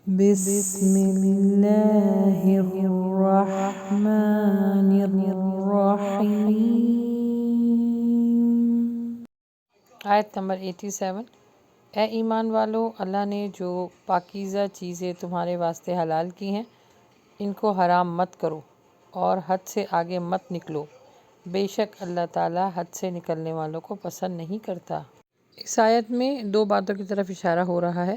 بسم اللہ الرحمن الرحیم۔ آیت نمبر 87۔ اے ایمان والو، اللہ نے جو پاکیزہ چیزیں تمہارے واسطے حلال کی ہیں ان کو حرام مت کرو اور حد سے آگے مت نکلو، بے شک اللہ تعالیٰ حد سے نکلنے والوں کو پسند نہیں کرتا۔ اس آیت میں دو باتوں کی طرف اشارہ ہو رہا ہے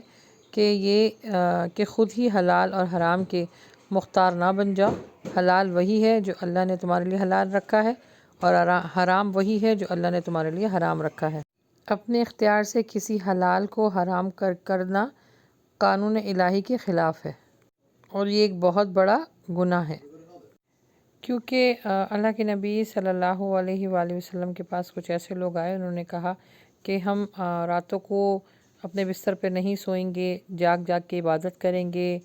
کہ خود ہی حلال اور حرام کے مختار نہ بن جاؤ۔ حلال وہی ہے جو اللہ نے تمہارے لیے حلال رکھا ہے اور حرام وہی ہے جو اللہ نے تمہارے لیے حرام رکھا ہے۔ اپنے اختیار سے کسی حلال کو حرام کرنا قانون الہی کے خلاف ہے اور یہ ایک بہت بڑا گناہ ہے، کیونکہ اللہ کے نبی صلی اللہ علیہ وآلہ وسلم کے پاس کچھ ایسے لوگ آئے، انہوں نے کہا کہ ہم راتوں کو اپنے بستر پہ نہیں سوئیں گے، جاگ جاگ کے عبادت کریں گے،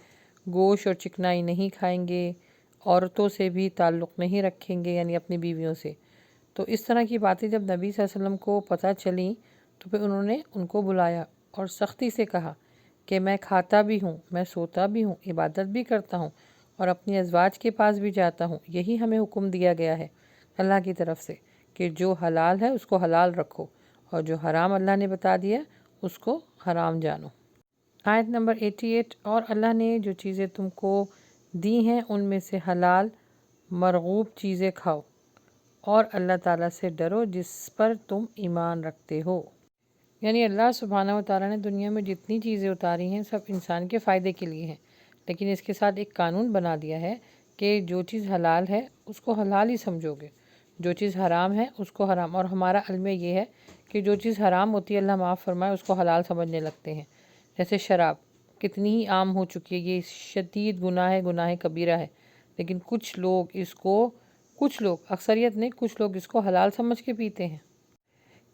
گوشت اور چکنائی نہیں کھائیں گے، عورتوں سے بھی تعلق نہیں رکھیں گے، یعنی اپنی بیویوں سے۔ تو اس طرح کی باتیں جب نبی صلی اللہ علیہ وسلم کو پتہ چلیں تو پھر انہوں نے ان کو بلایا اور سختی سے کہا کہ میں کھاتا بھی ہوں، میں سوتا بھی ہوں، عبادت بھی کرتا ہوں اور اپنی ازواج کے پاس بھی جاتا ہوں۔ یہی ہمیں حکم دیا گیا ہے اللہ کی طرف سے کہ جو حلال ہے اس کو حلال رکھو اور جو حرام اللہ نے بتا دیا اس کو حرام جانو۔ آیت نمبر 88۔ اور اللہ نے جو چیزیں تم کو دی ہیں ان میں سے حلال مرغوب چیزیں کھاؤ اور اللہ تعالیٰ سے ڈرو جس پر تم ایمان رکھتے ہو۔ یعنی اللہ سبحانہ و تعالیٰ نے دنیا میں جتنی چیزیں اتاری ہیں سب انسان کے فائدے کے لیے ہیں، لیکن اس کے ساتھ ایک قانون بنا دیا ہے کہ جو چیز حلال ہے اس کو حلال ہی سمجھو گے، جو چیز حرام ہے اس کو حرام۔ اور ہمارا علم یہ ہے کہ جو چیز حرام ہوتی ہے اللہ معاف فرمائے اس کو حلال سمجھنے لگتے ہیں۔ جیسے شراب کتنی ہی عام ہو چکی ہے، یہ شدید گناہ ہے، گناہ کبیرہ ہے، لیکن کچھ لوگ اکثریت نے کچھ لوگ اس کو حلال سمجھ کے پیتے ہیں۔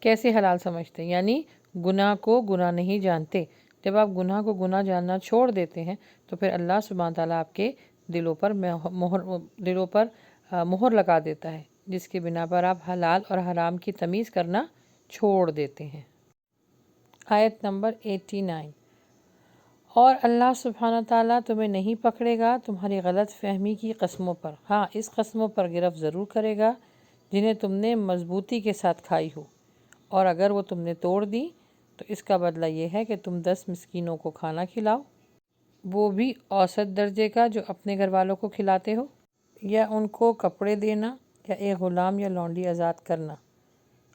کیسے حلال سمجھتے ہیں؟ یعنی گناہ کو گناہ نہیں جانتے۔ جب آپ گناہ کو گناہ جاننا چھوڑ دیتے ہیں تو پھر اللہ سبحانہ تعالیٰ آپ کے دلوں پر مہر لگا دیتا ہے، جس کی بنا پر آپ حلال اور حرام کی تمیز کرنا چھوڑ دیتے ہیں۔ آیت نمبر 89۔ اور اللہ سبحانہ تعالیٰ تمہیں نہیں پکڑے گا تمہاری غلط فہمی کی قسموں پر، ہاں اس قسموں پر گرفت ضرور کرے گا جنہیں تم نے مضبوطی کے ساتھ کھائی ہو، اور اگر وہ تم نے توڑ دی تو اس کا بدلہ یہ ہے کہ تم 10 مسکینوں کو کھانا کھلاؤ، وہ بھی اوسط درجے کا جو اپنے گھر والوں کو کھلاتے ہو، یا ان کو کپڑے دینا یا ایک غلام یا لونڈی آزاد کرنا،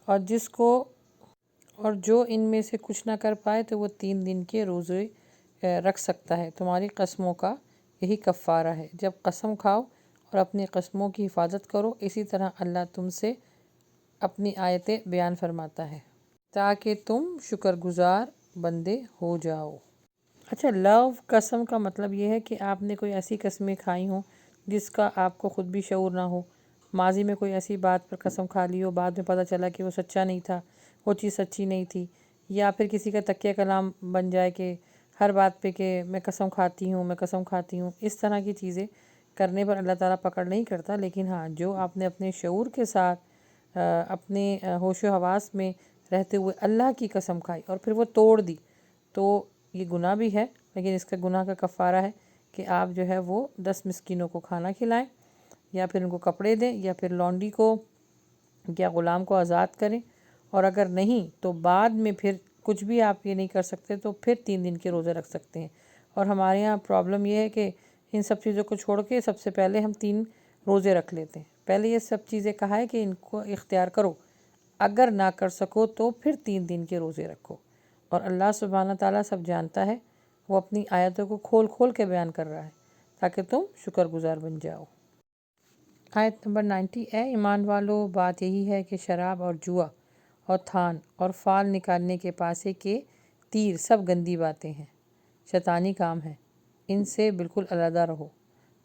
اور جو ان میں سے کچھ نہ کر پائے تو وہ 3 دن کے روزے رکھ سکتا ہے۔ تمہاری قسموں کا یہی کفارہ ہے جب قسم کھاؤ، اور اپنی قسموں کی حفاظت کرو، اسی طرح اللہ تم سے اپنی آیتیں بیان فرماتا ہے تاکہ تم شکر گزار بندے ہو جاؤ۔ اچھا، لو قسم کا مطلب یہ ہے کہ آپ نے کوئی ایسی قسمیں کھائی ہوں جس کا آپ کو خود بھی شعور نہ ہو، ماضی میں کوئی ایسی بات پر قسم کھا لی ہو، بعد میں پتہ چلا کہ وہ سچا نہیں تھا، وہ چیز سچی نہیں تھی، یا پھر کسی کا تکیہ کلام بن جائے کہ ہر بات پہ کہ میں قسم کھاتی ہوں، میں قسم کھاتی ہوں۔ اس طرح کی چیزیں کرنے پر اللہ تعالیٰ پکڑ نہیں کرتا، لیکن ہاں جو آپ نے اپنے شعور کے ساتھ اپنے ہوش و حواس میں رہتے ہوئے اللہ کی قسم کھائی اور پھر وہ توڑ دی تو یہ گناہ بھی ہے، لیکن اس کا گناہ کا کفارہ ہے کہ آپ جو ہے وہ 10 مسکینوں کو کھانا کھلائیں، یا پھر ان کو کپڑے دیں، یا پھر لونڈی کو یا غلام کو آزاد کریں، اور اگر نہیں تو بعد میں پھر کچھ بھی آپ یہ نہیں کر سکتے تو پھر 3 دن کے روزے رکھ سکتے ہیں۔ اور ہمارے یہاں پرابلم یہ ہے کہ ان سب چیزوں کو چھوڑ کے سب سے پہلے ہم 3 روزے رکھ لیتے ہیں۔ پہلے یہ سب چیزیں کہا ہے کہ ان کو اختیار کرو، اگر نہ کر سکو تو پھر 3 دن کے روزے رکھو، اور اللہ سبحانہ تعالیٰ سب جانتا ہے، وہ اپنی آیتوں کو کھول کھول کے بیان کر رہا ہے تاکہ تم شکر گزار بن جاؤ۔ آیت نمبر 90۔ اے ایمان والو، بات یہی ہے کہ شراب اور جوا اور تھان اور فال نکالنے کے پاسے کے تیر سب گندی باتیں ہیں، شیطانی کام ہیں، ان سے بالکل علیحدہ رہو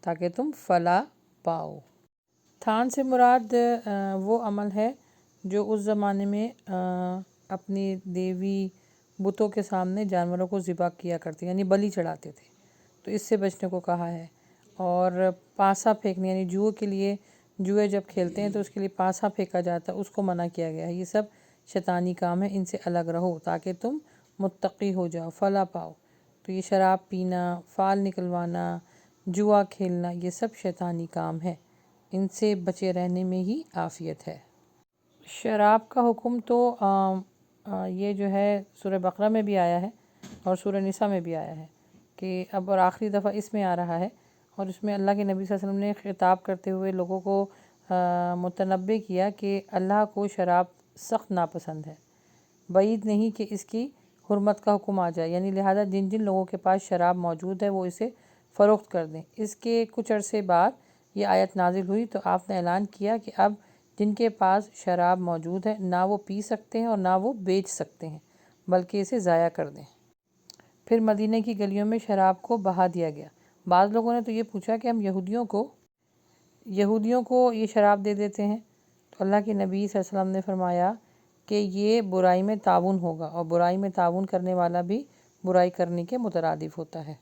تاکہ تم فلاح پاؤ۔ تھان سے مراد وہ عمل ہے جو اس زمانے میں اپنی دیوی بتوں کے سامنے جانوروں کو ذبح کیا کرتے، یعنی بلی چڑھاتے تھے، تو اس سے بچنے کو کہا ہے۔ اور پاسا پھینکنے، یعنی جوئے کے لیے، جوئے جب کھیلتے ہیں تو اس کے لیے پاسا پھینکا جاتا ہے، اس کو منع کیا گیا ہے۔ یہ سب شیطانی کام ہے، ان سے الگ رہو تاکہ تم متقی ہو جاؤ، فلاح پاؤ۔ تو یہ شراب پینا، فال نکلوانا، جوا کھیلنا، یہ سب شیطانی کام ہے، ان سے بچے رہنے میں ہی عافیت ہے۔ شراب کا حکم تو یہ جو ہے سورہ بقرہ میں بھی آیا ہے اور سورہ نساء میں بھی آیا ہے کہ اب اور آخری دفعہ اس میں آ رہا ہے، اور اس میں اللہ کے نبی صلی اللہ علیہ وسلم نے خطاب کرتے ہوئے لوگوں کو متنبہ کیا کہ اللہ کو شراب سخت ناپسند ہے، بعید نہیں کہ اس کی حرمت کا حکم آ جائے، یعنی لہذا جن جن لوگوں کے پاس شراب موجود ہے وہ اسے فروخت کر دیں۔ اس کے کچھ عرصے بعد یہ آیت نازل ہوئی تو آپ نے اعلان کیا کہ اب جن کے پاس شراب موجود ہے نہ وہ پی سکتے ہیں اور نہ وہ بیچ سکتے ہیں، بلکہ اسے ضائع کر دیں۔ پھر مدینہ کی گلیوں میں شراب کو بہا دیا گیا۔ بعض لوگوں نے تو یہ پوچھا کہ ہم یہودیوں کو یہ شراب دے دیتے ہیں، تو اللہ کے نبی صلی اللہ علیہ وسلم نے فرمایا کہ یہ برائی میں تعاون ہوگا، اور برائی میں تعاون کرنے والا بھی برائی کرنے کے مترادف ہوتا ہے۔